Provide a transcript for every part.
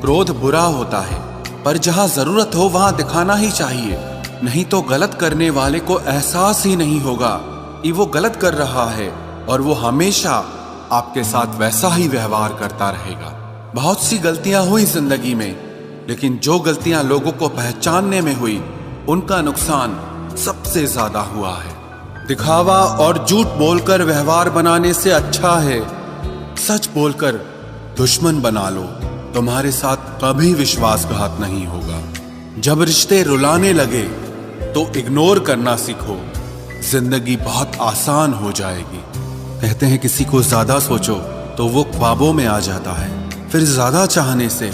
क्रोध बुरा होता है, पर जहां जरूरत हो वहां दिखाना ही चाहिए, नहीं तो गलत करने वाले को एहसास ही नहीं होगा कि वो गलत कर रहा है और वो हमेशा आपके साथ वैसा ही व्यवहार करता रहेगा। बहुत सी गलतियां हुई जिंदगी में, लेकिन जो गलतियां लोगों को पहचानने में हुई उनका नुकसान सबसे ज्यादा हुआ है। दिखावा और झूठ बोलकर व्यवहार बनाने से अच्छा है सच बोलकर दुश्मन बना लो, तुम्हारे साथ कभी विश्वासघात नहीं होगा। जब रिश्ते रुलाने लगे तो इग्नोर करना सीखो, जिंदगी बहुत आसान हो जाएगी। कहते हैं किसी को ज्यादा सोचो तो वो ख्वाबों में आ जाता है, फिर ज्यादा चाहने से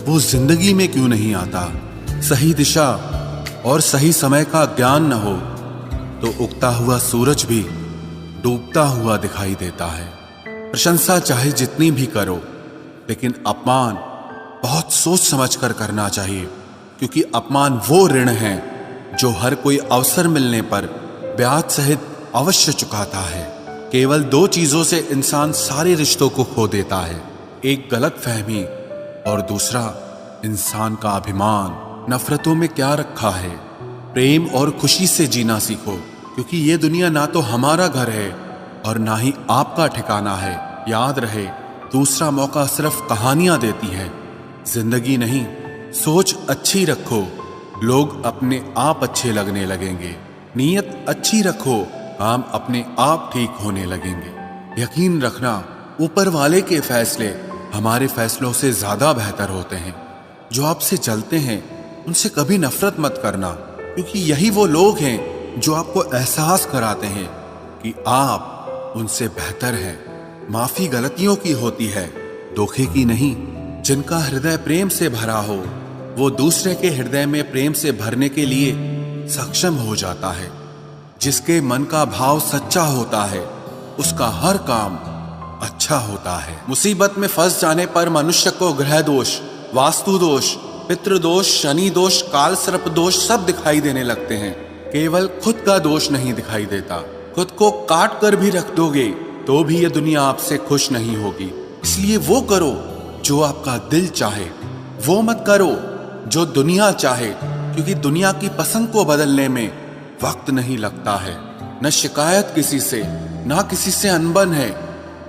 वो जिंदगी में क्यों नहीं आता। सही दिशा और सही समय का ज्ञान न हो तो उगता हुआ सूरज भी डूबता हुआ दिखाई देता है। प्रशंसा चाहे जितनी भी करो, लेकिन अपमान बहुत सोच समझकर करना चाहिए, क्योंकि अपमान वो ऋण है जो हर कोई अवसर मिलने पर ब्याज सहित अवश्य चुकाता है। केवल 2 चीजों से इंसान सारे रिश्तों को खो देता है, एक गलतफहमी और दूसरा इंसान का अभिमान। नफरतों में क्या रखा है, प्रेम और खुशी से जीना सीखो, क्योंकि ये दुनिया ना तो हमारा घर है और ना ही आपका ठिकाना है। याद रहे, दूसरा मौका सिर्फ कहानियां देती है, जिंदगी नहीं। सोच अच्छी रखो, लोग अपने आप अच्छे लगने लगेंगे। नीयत अच्छी रखो, काम अपने आप ठीक होने लगेंगे। यकीन रखना, ऊपर वाले के फैसले हमारे फैसलों से ज्यादा बेहतर होते हैं। जो आपसे जलते हैं उनसे कभी नफरत मत करना, क्योंकि यही वो लोग हैं जो आपको एहसास कराते हैं कि आप उनसे बेहतर हैं। माफी गलतियों की होती है, धोखे की नहीं। जिनका हृदय प्रेम से भरा हो वो दूसरे के हृदय में प्रेम से भरने के लिए सक्षम हो जाता है। जिसके मन का भाव सच्चा होता है उसका हर काम अच्छा होता है। मुसीबत में फंस जाने पर मनुष्य को ग्रह दोष, वास्तु दोष, पितृदोष, शनि दोष, काल सर्प दोष सब दिखाई देने लगते हैं। केवल खुद का दोष नहीं दिखाई देता। खुद को काट कर भी रख दोगे तो भी ये दुनिया आपसे खुश नहीं होगी। इसलिए वो करो जो आपका दिल चाहे, वो मत करो जो दुनिया चाहे, क्योंकि दुनिया की पसंद को बदलने में वक्त नहीं लगता है। न शिकायत किसी से, ना किसी से अनबन है,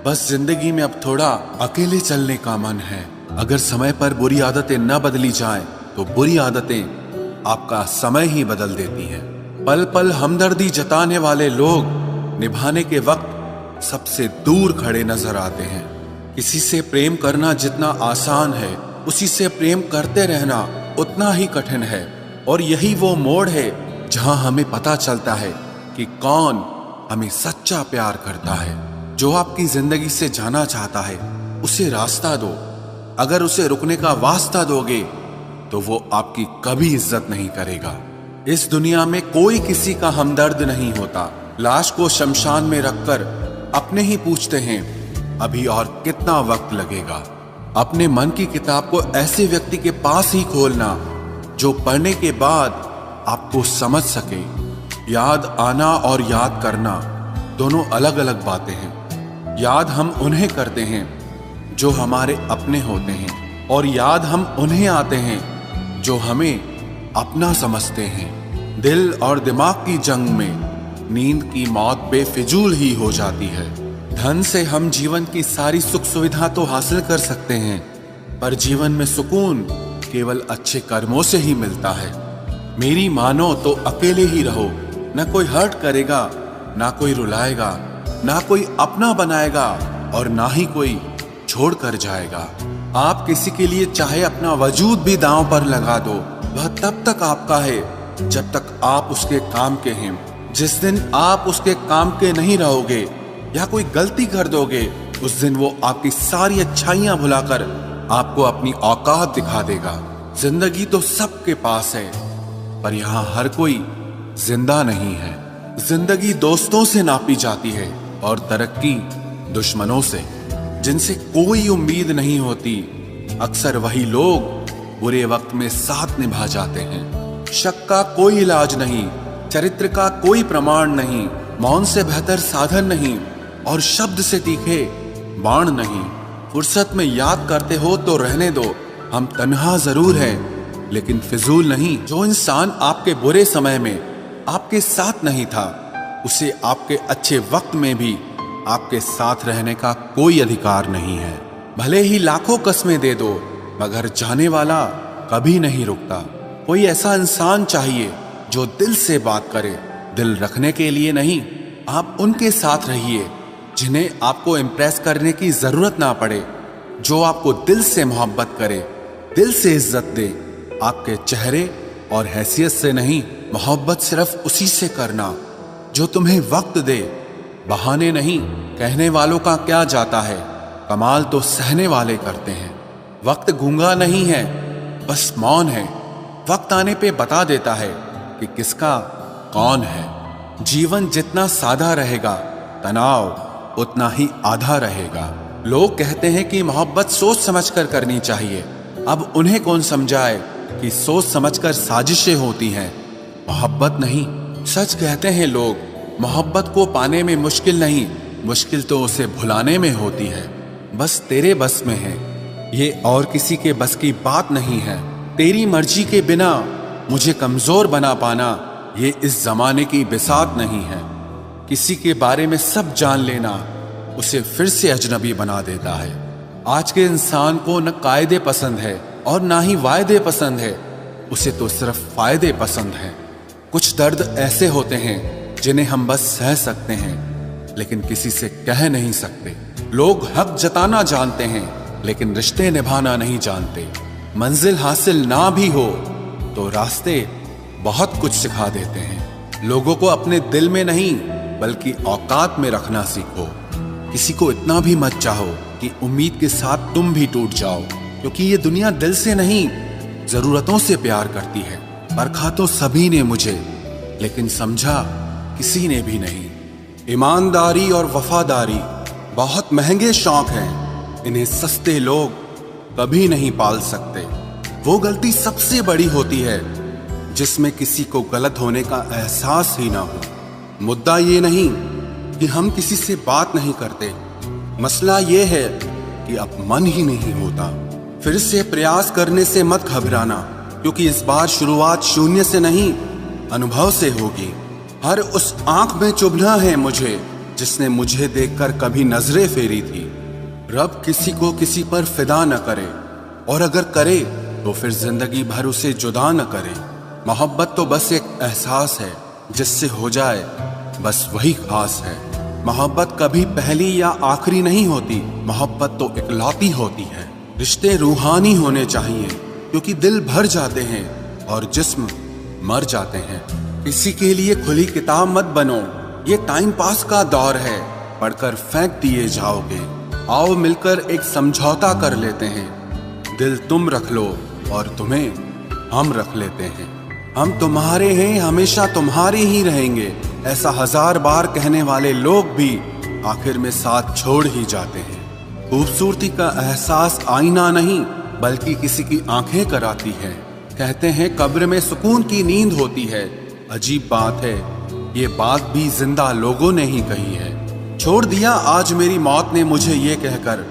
बस जिंदगी में अब थोड़ा अकेले चलने का मन है। अगर समय पर बुरी आदतें न बदली जाएं, तो बुरी आदतें आपका समय ही बदल देती हैं। पल पल हमदर्दी जताने वाले लोग निभाने के वक्त सबसे दूर खड़े नजर आते हैं। किसी से प्रेम करना जितना आसान है, उसी से प्रेम करते रहना उतना ही कठिन है। और यही वो मोड़ है जहां हमें पता चलता है कि कौन हमें सच्चा प्यार करता है। जो आपकी जिंदगी से जाना चाहता है उसे रास्ता दो। अगर उसे रुकने का वास्ता दोगे तो वो आपकी कभी इज्जत नहीं करेगा। इस दुनिया में कोई किसी का हमदर्द नहीं होता। लाश को शमशान में रखकर अपने ही पूछते हैं अभी और कितना वक्त लगेगा। अपने मन की किताब को ऐसे व्यक्ति के पास ही खोलना जो पढ़ने के बाद आपको समझ सके। याद आना और याद करना दोनों अलग अलग बातें हैं। याद हम उन्हें करते हैं जो हमारे अपने होते हैं, और याद हम उन्हें आते हैं जो हमें अपना समझते हैं। दिल और दिमाग की जंग में नींद की मौत बेफिजूल ही हो जाती है। धन से हम जीवन की सारी सुख सुविधा तो हासिल कर सकते हैं, पर जीवन में सुकून केवल अच्छे कर्मों से ही मिलता है। मेरी मानो तो अकेले ही रहो, न कोई हर्ट करेगा, ना कोई रुलाएगा, ना कोई अपना बनाएगा और ना ही कोई छोड़ कर जाएगा। आप किसी के लिए चाहे अपना वजूद भी दांव पर लगा दो, वह तब तक आपका है जब तक आप उसके काम के हैं। जिस दिन आप उसके काम के नहीं रहोगे या कोई गलती कर दोगे, उस दिन वो आपकी सारी अच्छाइयां भुलाकर आपको अपनी औकात दिखा देगा। जिंदगी तो सबके पास है, पर यहाँ हर कोई जिंदा नहीं है। जिंदगी दोस्तों से नापी जाती है और तरक्की दुश्मनों से। जिनसे कोई उम्मीद नहीं होती, अक्सर वही लोग बुरे वक्त में साथ निभा जाते हैं। शक का कोई इलाज नहीं, चरित्र का कोई प्रमाण नहीं, मौन से बेहतर साधन नहीं और शब्द से तीखे बाण नहीं। फुर्सत में याद करते हो तो रहने दो, हम तन्हा जरूर हैं, लेकिन फिजूल नहीं। जो इंसान आपके बुरे समय में आपके साथ नहीं था, उसे आपके अच्छे वक्त में भी आपके साथ रहने का कोई अधिकार नहीं है। भले ही लाखों कस्में दे दो, मगर जाने वाला कभी नहीं रुकता। कोई ऐसा इंसान चाहिए जो दिल से बात करे, दिल रखने के लिए नहीं। आप उनके साथ रहिए जिन्हें आपको इम्प्रेस करने की जरूरत ना पड़े, जो आपको दिल से मोहब्बत करे, दिल से इज्जत दे। आपके चेहरे और हैसियत से नहीं, मोहब्बत सिर्फ उसी से करना जो तुम्हें वक्त दे, बहाने नहीं। कहने वालों का क्या जाता है, कमाल तो सहने वाले करते हैं। वक्त गूंगा नहीं है, बस मौन है। वक्त आने पे बता देता है कि किसका कौन है। जीवन जितना सादा रहेगा, तनाव उतना ही आधा रहेगा। लोग कहते हैं कि मोहब्बत सोच समझकर करनी चाहिए। अब उन्हें कौन समझाए कि सोच समझकर साजिशें होती हैं, मोहब्बत नहीं। सच कहते हैं लोग, मोहब्बत को पाने में मुश्किल नहीं, मुश्किल तो उसे भुलाने में होती है। बस तेरे बस में है, ये और किसी के बस की बात नहीं है। तेरी मर्जी के बिना मुझे कमजोर बना पाना, ये इस जमाने की बिसात नहीं है। किसी के बारे में सब जान लेना उसे फिर से अजनबी बना देता है। आज के इंसान को न कायदे पसंद है और ना ही वायदे पसंद है, उसे तो सिर्फ फायदे पसंद हैं। कुछ दर्द ऐसे होते हैं जिन्हें हम बस सह सकते हैं, लेकिन किसी से कह नहीं सकते। लोग हक जताना जानते हैं, लेकिन रिश्ते निभाना नहीं जानते। मंजिल हासिल ना भी हो तो रास्ते बहुत कुछ सिखा देते हैं। लोगों को अपने दिल में नहीं, बल्कि औकात में रखना सीखो। किसी को इतना भी मत चाहो कि उम्मीद के साथ तुम भी टूट जाओ, क्योंकि ये दुनिया दिल से नहीं, जरूरतों से प्यार करती है। परखा तो सभी ने मुझे, लेकिन समझा किसी ने भी नहीं। ईमानदारी और वफादारी बहुत महंगे शौक हैं, इन्हें सस्ते लोग कभी नहीं पाल सकते। वो गलती सबसे बड़ी होती है जिसमें किसी को गलत होने का एहसास ही ना हो। मुद्दा ये नहीं कि हम किसी से बात नहीं करते, मसला ये है कि अब मन ही नहीं होता। फिर से प्रयास करने से मत घबराना, क्योंकि इस बार शुरुआत शून्य से नहीं, अनुभव से होगी। हर उस आंख में चुभना है मुझे जिसने मुझे देखकर कभी नजरें फेरी थी। रब किसी को किसी पर फिदा न करे, और अगर करे तो फिर जिंदगी भर उसे जुदा न करे। मोहब्बत तो बस एक एहसास है, जिससे हो जाए बस वही खास है। मोहब्बत कभी पहली या आखिरी नहीं होती, मोहब्बत तो इकलौती होती है। रिश्ते रूहानी होने चाहिए, क्योंकि दिल भर जाते हैं और जिस्म मर जाते हैं। किसी के लिए खुली किताब मत बनो, ये टाइम पास का दौर है, पढ़कर फेंक दिए जाओगे। आओ मिलकर एक समझौता कर लेते हैं, दिल तुम रख लो और तुम्हें हम रख लेते हैं। हम तुम्हारे हैं, हमेशा तुम्हारे ही रहेंगे, ऐसा 1000 बार कहने वाले लोग भी आखिर में साथ छोड़ ही जाते हैं। खूबसूरती का एहसास आईना नहीं, बल्कि किसी की आंखें कराती है। कहते हैं कब्र में सुकून की नींद होती है, अजीब बात है, ये बात भी जिंदा लोगों ने ही कही है। छोड़ दिया आज मेरी मौत ने मुझे ये कहकर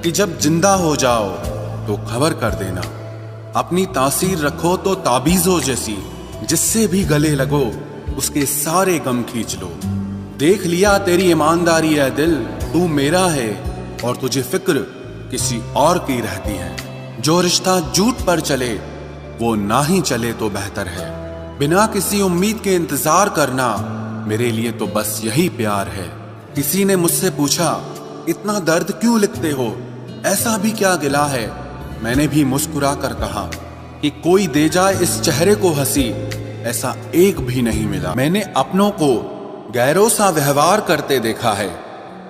कि जब जिंदा हो जाओ तो खबर कर देना। अपनी तासीर रखो तो ताबीजों जैसी, जिससे भी गले लगो उसके सारे गम खींच लो। देख लिया तेरी ईमानदारी है दिल, तू मेरा है और तुझे फिक्र किसी और की रहती है। जो रिश्ता झूठ पर चले वो ना ही चले तो बेहतर है। बिना किसी उम्मीद के इंतजार करना मेरे लिए तो बस यही प्यार है। किसी ने मुझसे पूछा इतना दर्द क्यों लिखते हो, ऐसा भी क्या गिला है। मैंने भी मुस्कुरा कर कहा कि कोई दे जाए इस चेहरे को हंसी, ऐसा एक भी नहीं मिला। मैंने अपनों को गैरों सा व्यवहार करते देखा है,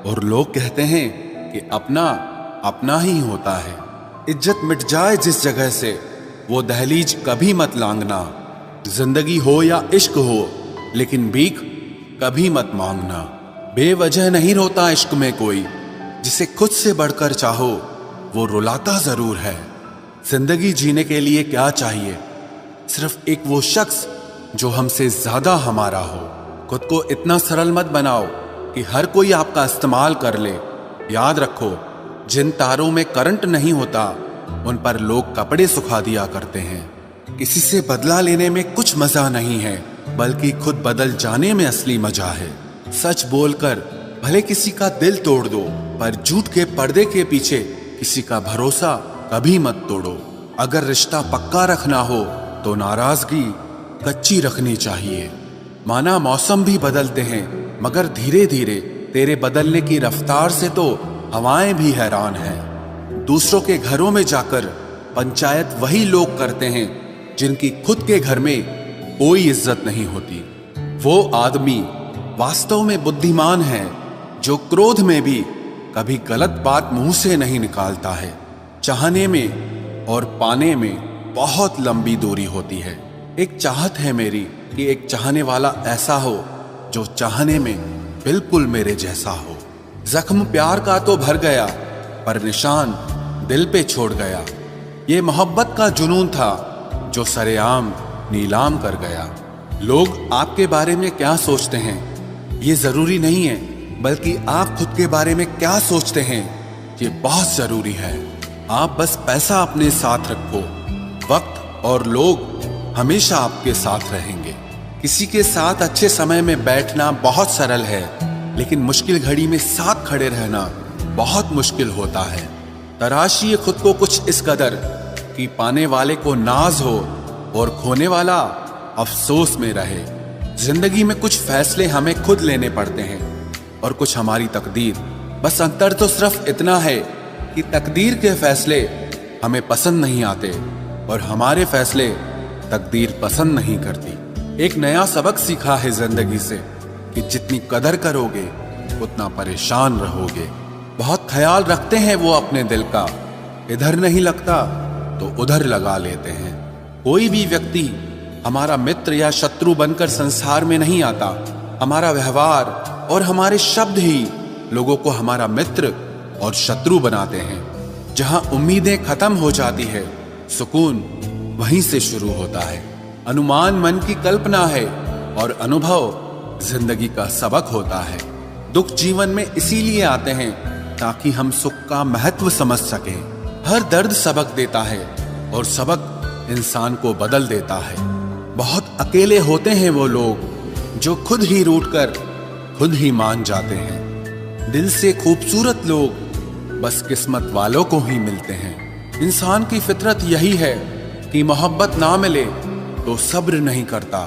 और लोग कहते हैं कि अपना अपना ही होता है। इज्जत मिट जाए जिस जगह से, वो दहलीज कभी मत लांघना। जिंदगी हो या इश्क हो, लेकिन भीख कभी मत मांगना। बेवजह नहीं रोता इश्क में कोई, जिसे खुद से बढ़कर चाहो वो रुलाता जरूर है। जिंदगी जीने के लिए क्या चाहिए, सिर्फ एक वो शख्स जो हमसे ज्यादा हमारा हो। खुद को इतना सरल मत बनाओ कि हर कोई आपका इस्तेमाल कर ले। याद रखो, जिन तारों में करंट नहीं होता उन पर लोग कपड़े सुखा दिया करते हैं। किसी से बदला लेने में कुछ मजा नहीं है, बल्कि खुद बदल जाने में असली मजा है। सच बोलकर भले किसी का दिल तोड़ दो, पर झूठ के पर्दे के पीछे किसी का भरोसा कभी मत तोड़ो। अगर रिश्ता पक्का रखना हो तो नाराजगी कच्ची रखनी चाहिए। माना मौसम भी बदलते हैं, मगर धीरे धीरे तेरे बदलने की रफ्तार से तो हवाएं भी हैरान हैं। दूसरों के घरों में जाकर पंचायत वही लोग करते हैं जिनकी खुद के घर में कोई इज्जत नहीं होती। वो आदमी वास्तव में बुद्धिमान है जो क्रोध में भी कभी गलत बात मुंह से नहीं निकालता है। चाहने में और पाने में बहुत लंबी दूरी होती है। एक चाहत है मेरी कि एक चाहने वाला ऐसा हो जो चाहने में बिल्कुल मेरे जैसा हो। जख्म प्यार का तो भर गया, पर निशान दिल पे छोड़ गया। ये मोहब्बत का जुनून था जो सरेआम नीलाम कर गया। लोग आपके बारे में क्या सोचते हैं ये जरूरी नहीं है, बल्कि आप खुद के बारे में क्या सोचते हैं ये बहुत जरूरी है। आप बस पैसा अपने साथ रखो, वक्त और लोग हमेशा आपके साथ रहेंगे। किसी के साथ अच्छे समय में बैठना बहुत सरल है, लेकिन मुश्किल घड़ी में साथ खड़े रहना बहुत मुश्किल होता है। तराशिए खुद को कुछ इस कदर कि पाने वाले को नाज हो और खोने वाला अफसोस में रहे। जिंदगी में कुछ फैसले हमें खुद लेने पड़ते हैं और कुछ हमारी तकदीर। बस अंतर तो सिर्फ इतना है कि तकदीर के फैसले हमें पसंद नहीं आते और हमारे फैसले तकदीर पसंद नहीं करती। एक नया सबक सीखा है जिंदगी से कि जितनी कदर करोगे उतना परेशान रहोगे। बहुत ख्याल रखते हैं वो अपने दिल का, इधर नहीं लगता तो उधर लगा लेते हैं। कोई भी व्यक्ति हमारा मित्र या शत्रु बनकर संसार में नहीं आता। हमारा व्यवहार और हमारे शब्द ही लोगों को हमारा मित्र और शत्रु बनाते हैं। जहां उम्मीदें खत्म हो जाती है, सुकून वहीं से शुरू होता है। अनुमान मन की कल्पना है और अनुभव जिंदगी का सबक होता है। दुख जीवन में इसीलिए आते हैं ताकि हम सुख का महत्व समझ सकें। हर दर्द सबक देता है और सबक इंसान को बदल देता है। बहुत अकेले होते हैं वो लोग जो खुद ही रूठकर खुद ही मान जाते हैं। दिल से खूबसूरत लोग बस किस्मत वालों को ही मिलते हैं। इंसान की फितरत यही है कि मोहब्बत ना मिले तो सब्र नहीं करता,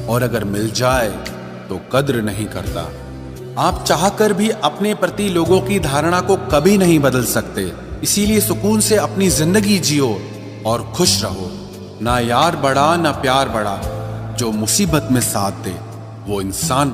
और अगर मिल जाए तो कद्र नहीं करता। आप चाहकर भी अपने प्रति लोगों की धारणा को कभी नहीं बदल सकते। इसीलिए सुकून से अपनी जिंदगी जियो और खुश रहो। ना यार बड़ा ना प्यार बड़ा, जो मुसीबत में साथ दे वो इंसान